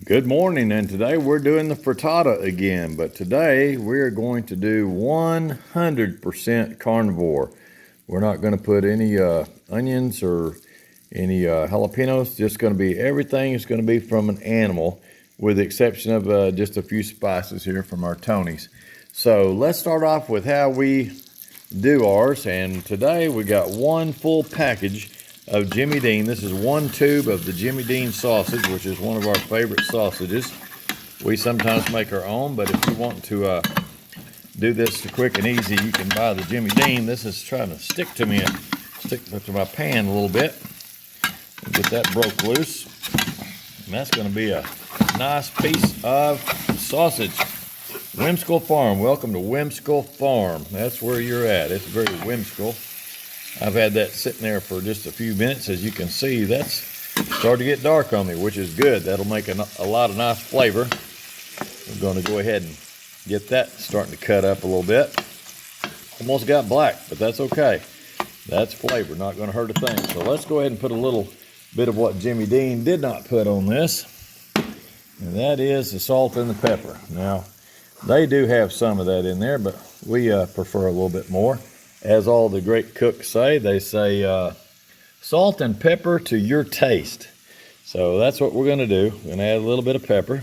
Good morning, and today we're doing the frittata again, but today we're going to do 100% carnivore. We're not going to put any onions or any jalapenos, just going to be everything is going to be from an animal with the exception of just a few spices here from our Tonys. So let's start off with how we do ours, and today we got one full package of Jimmy Dean. This is one tube of the Jimmy Dean sausage, which is one of our favorite sausages. We sometimes make our own, but if you want to do this quick and easy, you can buy the Jimmy Dean. This is trying to stick to my pan a little bit. Get that broke loose. And that's going to be a nice piece of sausage. Whimsical Farm. Welcome to Whimsical Farm. That's where you're at. It's very whimsical. I've had that sitting there for just a few minutes. As you can see, that's starting to get dark on me, which is good. That'll make a lot of nice flavor. I'm going to go ahead and get that starting to cut up a little bit. Almost got black, but that's okay. That's flavor, not going to hurt a thing. So let's go ahead and put a little bit of what Jimmy Dean did not put on this, and that is the salt and the pepper. Now, they do have some of that in there, but we prefer a little bit more. As all the great cooks say, they say salt and pepper to your taste. So that's what we're going to do. We're going to add a little bit of pepper.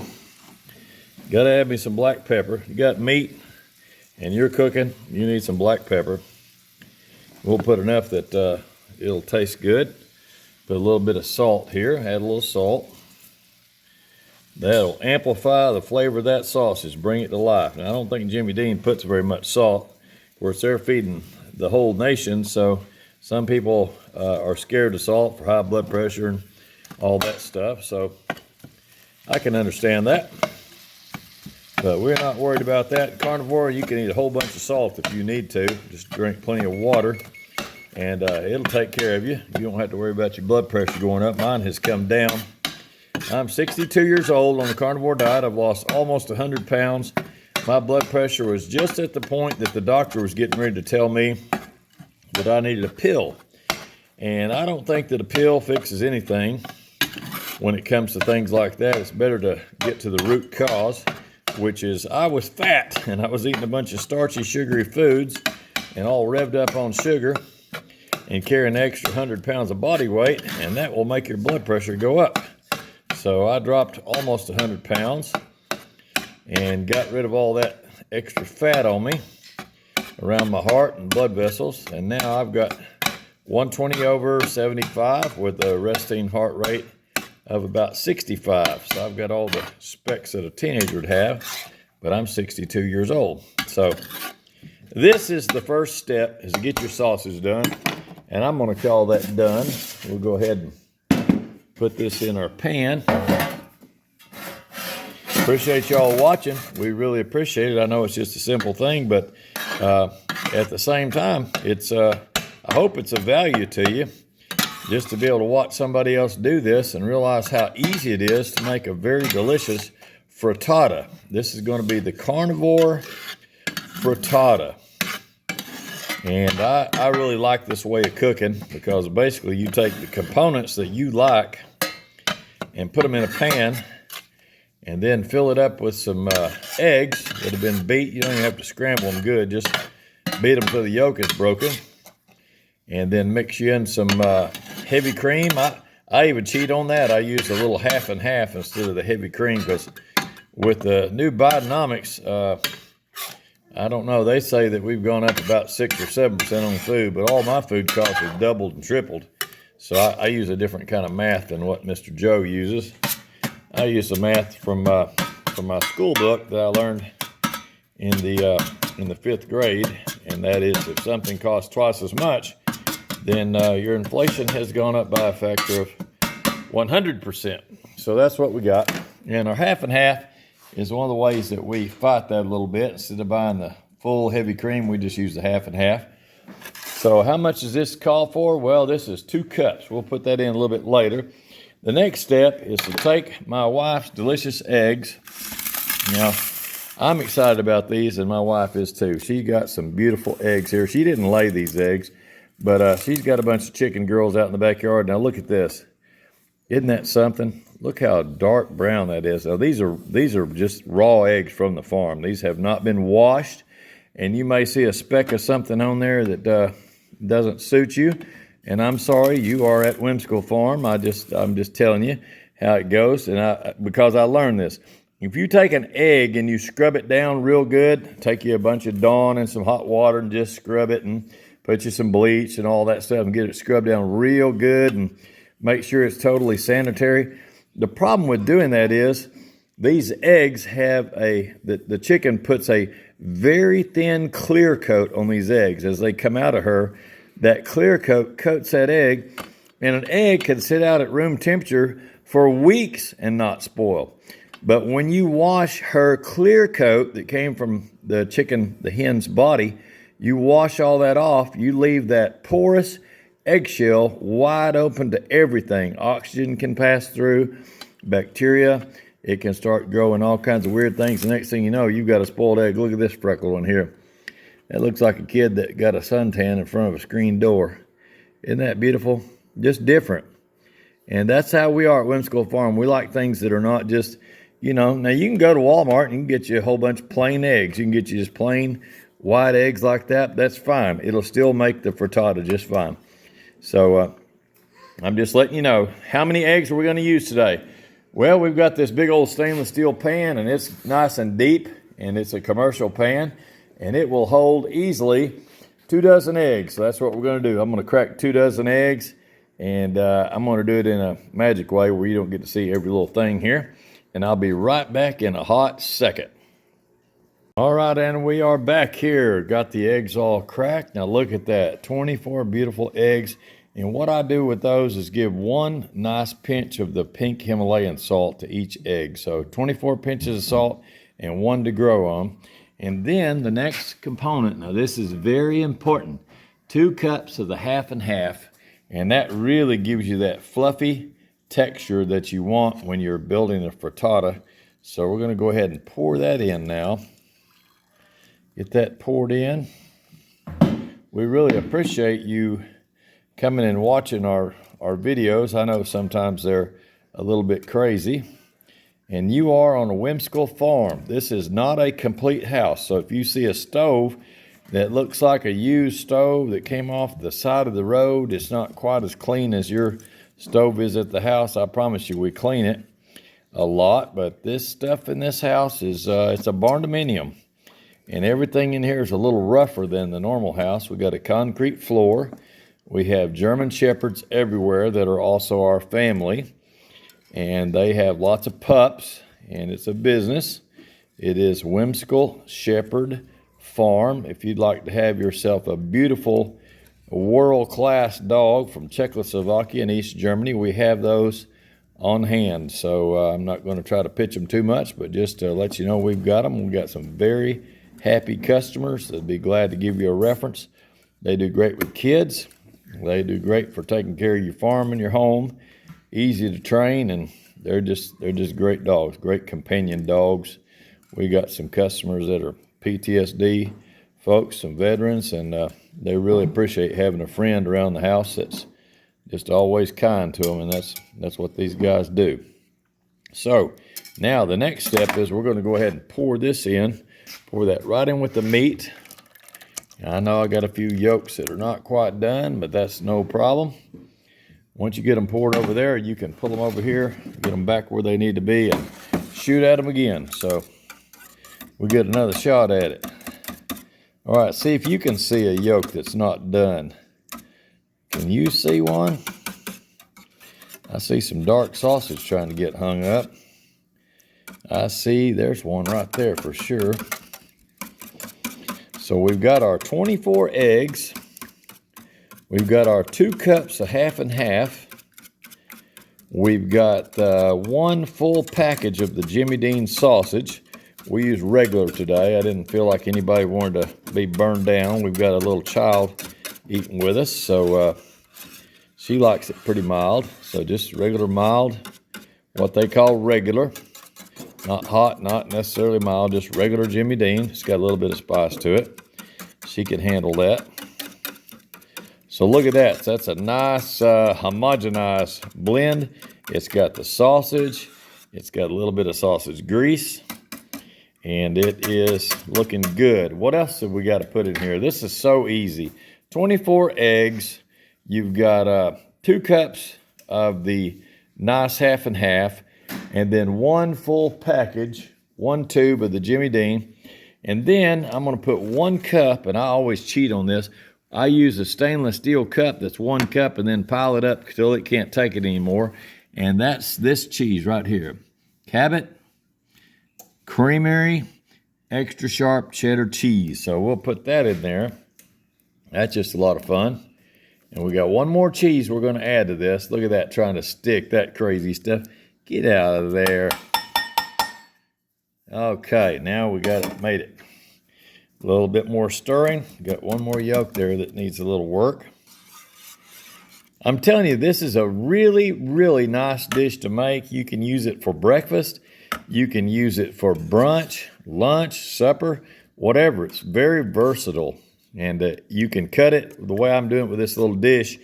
Got to add me some black pepper. You got meat and you're cooking, you need some black pepper. We'll put enough that it'll taste good. Put a little bit of salt here. Add a little salt. That'll amplify the flavor of that sausage, bring it to life. Now, I don't think Jimmy Dean puts very much salt. Of course, they're feeding the whole nation, so some people are scared of salt for high blood pressure and all that stuff, so I can understand that, but we're not worried about that. Carnivore, you can eat a whole bunch of salt if you need to. Just drink plenty of water and it'll take care of you. You don't have to worry about your blood pressure going up. Mine has come down. I'm 62 years old on the carnivore diet. I've lost almost 100 pounds. My blood pressure was just at the point that the doctor was getting ready to tell me that I needed a pill. And I don't think that a pill fixes anything when it comes to things like that. It's better to get to the root cause, which is I was fat and I was eating a bunch of starchy, sugary foods and all revved up on sugar and carrying an extra 100 pounds of body weight, and that will make your blood pressure go up. So I dropped almost 100 pounds. And got rid of all that extra fat on me around my heart and blood vessels. And now I've got 120/75 with a resting heart rate of about 65. So I've got all the specs that a teenager would have, but I'm 62 years old. So this is the first step, is to get your sausage done. And I'm going to call that done. We'll go ahead and put this in our pan. Appreciate y'all watching. We really appreciate it. I know it's just a simple thing, but at the same time, it's I hope it's of value to you just to be able to watch somebody else do this and realize how easy it is to make a very delicious frittata. This is going to be the carnivore frittata. And I really like this way of cooking because basically you take the components that you like and put them in a pan and then fill it up with some eggs that have been beat. You don't even have to scramble them good. Just beat them till the yolk is broken. And then mix you in some heavy cream. I even cheat on that. I use a little half and half instead of the heavy cream because with the new Bidenomics, I don't know, they say that we've gone up about 6 or 7% on food, but all my food costs have doubled and tripled. So I use a different kind of math than what Mr. Joe uses. I use the math from my school book that I learned in the 5th grade, and that is if something costs twice as much, then your inflation has gone up by a factor of 100%. So that's what we got. And our half and half is one of the ways that we fight that a little bit. Instead of buying the full heavy cream, we just use the half and half. So how much does this call for? Well, this is 2 cups. We'll put that in a little bit later. The next step is to take my wife's delicious eggs. Now, I'm excited about these, and my wife is too. She got some beautiful eggs here. She didn't lay these eggs, but she's got a bunch of chicken girls out in the backyard. Now, look at this. Isn't that something? Look how dark brown that is. Now, these are just raw eggs from the farm. These have not been washed, and you may see a speck of something on there that doesn't suit you. And I'm sorry, you are at Whimsical Farm. I'm just telling you how it goes, and because I learned this. If you take an egg and you scrub it down real good, take you a bunch of Dawn and some hot water and just scrub it and put you some bleach and all that stuff and get it scrubbed down real good and make sure it's totally sanitary. The problem with doing that is these eggs have the chicken puts a very thin clear coat on these eggs. As they come out of her, that clear coat coats that egg, and an egg can sit out at room temperature for weeks and not spoil. But when you wash her clear coat that came from the hen's body, you wash all that off, you leave that porous eggshell wide open to everything. Oxygen can pass through, bacteria, it can start growing all kinds of weird things. The next thing you know, you've got a spoiled egg. Look at this freckle one here. That looks like a kid that got a suntan in front of a screen door. Isn't that beautiful? Just different. And that's how we are at Whimsical Farm. We like things that are not just, now you can go to Walmart and you can get you a whole bunch of plain eggs. You can get you just plain white eggs like that. That's fine. It'll still make the frittata just fine. So I'm just letting you know, how many eggs are we going to use today? Well, we've got this big old stainless steel pan, and it's nice and deep, and it's a commercial pan, and it will hold easily 2 dozen eggs. So that's what we're going to do. I'm going to crack 2 dozen eggs, and I'm going to do it in a magic way where you don't get to see every little thing here. And I'll be right back in a hot second. All right, and we are back here. Got the eggs all cracked. Now look at that, 24 beautiful eggs. And what I do with those is give 1 nice pinch of the pink Himalayan salt to each egg. So 24 pinches of salt and 1 to grow on. And then the next component, now this is very important, 2 cups of the half and half. And that really gives you that fluffy texture that you want when you're building a frittata. So we're going to go ahead and pour that in now. Get that poured in. We really appreciate you coming and watching our videos. I know sometimes they're a little bit crazy. And you are on a Whimsical Farm. This is not a complete house. So if you see a stove that looks like a used stove that came off the side of the road, it's not quite as clean as your stove is at the house. I promise you, we clean it a lot. But this stuff in this house is it's a barn dominium. And everything in here is a little rougher than the normal house. We got a concrete floor. We have German Shepherds everywhere that are also our family. And they have lots of pups, and it's a business. It is Whimsical Shepherd Farm. If you'd like to have yourself a beautiful world-class dog from Czechoslovakia and East Germany, we have those on hand. So I'm not going to try to pitch them too much, but just to let you know we've got them. We've got some very happy customers that'd be glad to give you a reference. They do great with kids. They do great for taking care of your farm and your home. Easy to train, and they're just great dogs, great companion dogs. We got some customers that are PTSD folks, some veterans, and they really appreciate having a friend around the house that's just always kind to them, and that's what these guys do. So now the next step is we're going to go ahead and pour this in. Pour that right in with the meat. I know I got a few yolks that are not quite done, but that's no problem. Once you get them poured over there, you can pull them over here, get them back where they need to be, and shoot at them again. So we get another shot at it. All right, see if you can see a yolk that's not done. Can you see one? I see some dark sausage trying to get hung up. I see there's one right there for sure. So we've got our 24 eggs. We've got our 2 cups of half and half. We've got 1 full package of the Jimmy Dean sausage. We use regular today. I didn't feel like anybody wanted to be burned down. We've got a little child eating with us, so she likes it pretty mild. So just regular mild, what they call regular. Not hot, not necessarily mild, just regular Jimmy Dean. It's got a little bit of spice to it. She can handle that. So look at that. That's a nice homogenized blend. It's got the sausage. It's got a little bit of sausage grease. And it is looking good. What else have we got to put in here? This is so easy. 24 eggs. You've got 2 cups of the nice half and half. And then 1 full package, 1 tube of the Jimmy Dean. And then I'm going to put 1 cup, and I always cheat on this. I use a stainless steel cup that's 1 cup and then pile it up until it can't take it anymore. And that's this cheese right here. Cabot Creamery extra sharp cheddar cheese. So we'll put that in there. That's just a lot of fun. And we got 1 more cheese we're going to add to this. Look at that, trying to stick that crazy stuff. Get out of there. Okay, now we got it, made it. A little bit more stirring. Got 1 more yolk there that needs a little work. I'm telling you, this is a really, really nice dish to make. You can use it for breakfast. You can use it for brunch, lunch, supper, whatever. It's very versatile. And you can cut it the way I'm doing it with this little dish.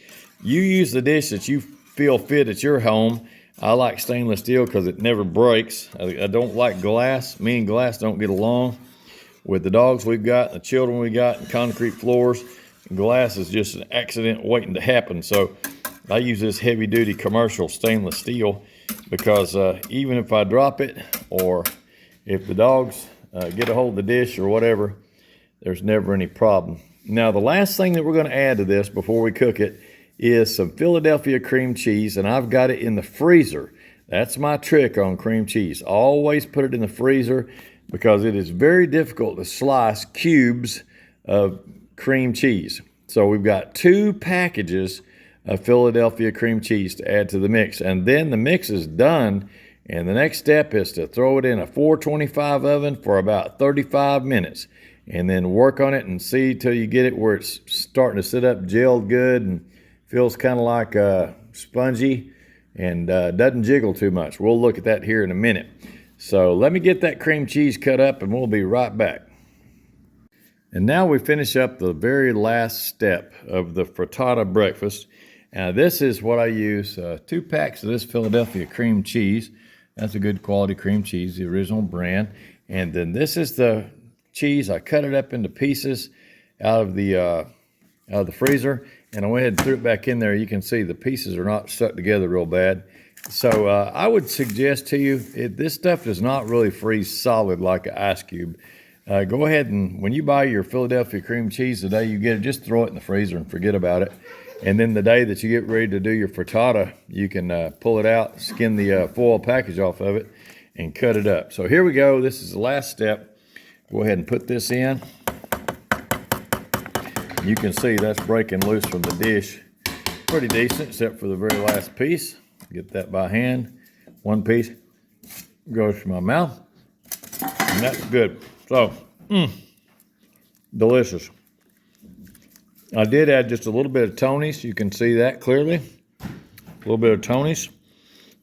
You use the dish that you feel fit at your home. I like stainless steel because it never breaks. I don't like glass. Me and glass don't get along. With the dogs we've got, the children we got, and concrete floors, glass is just an accident waiting to happen. So I use this heavy-duty commercial stainless steel because even if I drop it or if the dogs get a hold of the dish or whatever, there's never any problem. Now, the last thing that we're going to add to this before we cook it is some Philadelphia cream cheese, and I've got it in the freezer. That's my trick on cream cheese. Always put it in the freezer because it is very difficult to slice cubes of cream cheese. So we've got 2 packages of Philadelphia cream cheese to add to the mix. And then the mix is done, and the next step is to throw it in a 425 oven for about 35 minutes. And then work on it and see till you get it where it's starting to sit up gelled good and feels kind of like spongy and doesn't jiggle too much. We'll look at that here in a minute. So let me get that cream cheese cut up and we'll be right back. And now we finish up the very last step of the frittata breakfast. Now this is what I use, 2 packs of this Philadelphia cream cheese. That's a good quality cream cheese, the original brand. And then this is the cheese. I cut it up into pieces out of the freezer, and I went ahead and threw it back in there. You can see the pieces are not stuck together real bad. So I would suggest to you, this stuff does not really freeze solid like an ice cube. Go ahead and when you buy your Philadelphia cream cheese, the day you get it, just throw it in the freezer and forget about it. And then the day that you get ready to do your frittata, you can pull it out, skin the foil package off of it, and cut it up. So here we go. This is the last step. Go ahead and put this in. You can see that's breaking loose from the dish. Pretty decent, except for the very last piece. Get that by hand. 1 piece goes to my mouth. And that's good. So, delicious. I did add just a little bit of Tony's. You can see that clearly. A little bit of Tony's.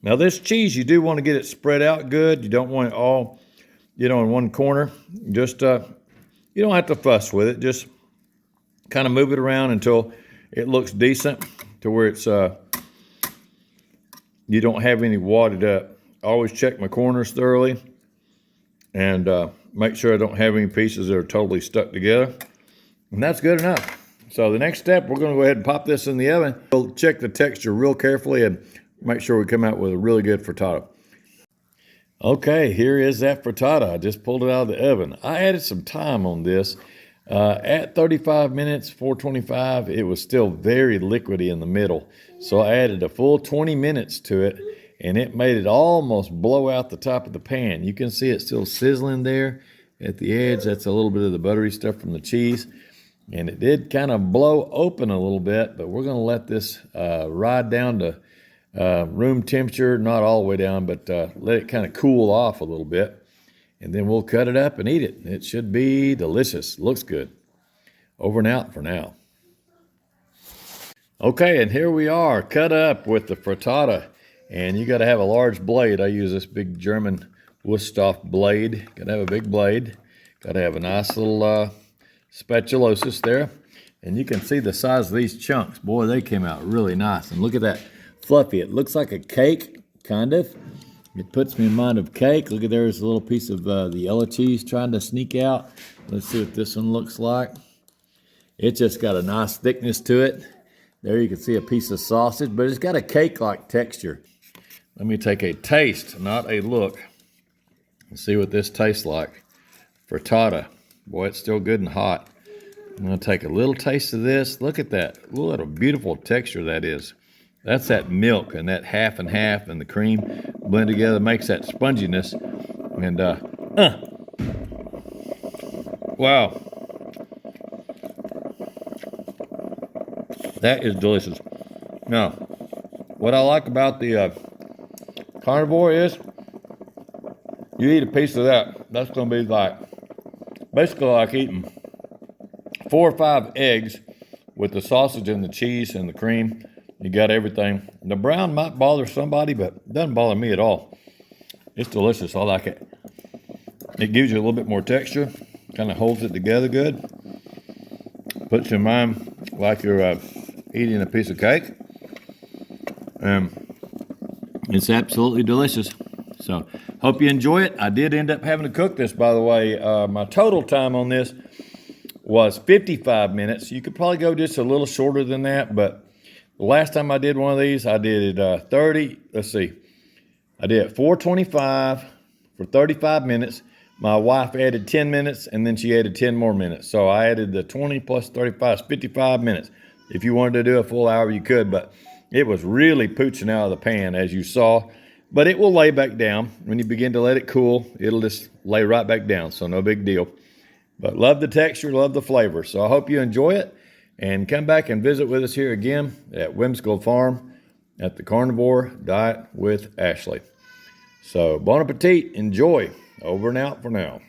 Now this cheese, you do want to get it spread out good. You don't want it all, in one corner. Just, you don't have to fuss with it. Just kind of move it around until it looks decent to where it's, you don't have any wadded up. I always check my corners thoroughly and make sure I don't have any pieces that are totally stuck together. And that's good enough. So the next step, we're going to go ahead and pop this in the oven. We'll check the texture real carefully and make sure we come out with a really good frittata. Okay, here is that frittata. I just pulled it out of the oven. I added some time on this. At 35 minutes, 425, it was still very liquidy in the middle. So I added a full 20 minutes to it, and it made it almost blow out the top of the pan. You can see it still sizzling there at the edge. That's a little bit of the buttery stuff from the cheese. And it did kind of blow open a little bit, but we're going to let this ride down to room temperature, not all the way down, but let it kind of cool off a little bit. And then we'll cut it up and eat it. It should be delicious. Looks good. Over and out for now. Okay, and here we are, cut up with the frittata. And you got to have a large blade. I use this big German Wurststoff blade. Got to have a big blade. Got to have a nice little spatulosis there. And you can see the size of these chunks. Boy, they came out really nice. And look at that, fluffy. It looks like a cake, kind of. It puts me in mind of cake. Look at there's a little piece of the yellow cheese trying to sneak out. Let's see what this one looks like. It's just got a nice thickness to it. There you can see a piece of sausage, but it's got a cake-like texture. Let me take a taste, not a look, and see what this tastes like. Frittata. Boy, it's still good and hot. I'm going to take a little taste of this. Look at that. Look at a beautiful texture that is. That's that milk and that half and half and the cream blend together makes that sponginess. And, wow. That is delicious. Now, what I like about the Carnivore is you eat a piece of that. That's going to be like, basically like eating 4 or 5 eggs with the sausage and the cheese and the cream. You got everything. The brown might bother somebody, but it doesn't bother me at all. It's delicious. I like it. It gives you a little bit more texture. Kind of holds it together good. Puts your mind like you're eating a piece of cake. It's absolutely delicious. So, hope you enjoy it. I did end up having to cook this, by the way. My total time on this was 55 minutes. You could probably go just a little shorter than that, but the last time I did one of these, I did it 30, let's see. I did it 425 for 35 minutes. My wife added 10 minutes, and then she added 10 more minutes. So I added the 20 plus 35, 55 minutes. If you wanted to do a full hour, you could, but it was really pooching out of the pan, as you saw. But it will lay back down. When you begin to let it cool, it'll just lay right back down, so no big deal. But love the texture, love the flavor. So I hope you enjoy it. And come back and visit with us here again at Whimsical Farm at the Carnivore Diet with Ashley. So bon appetit, enjoy. Over and out for now.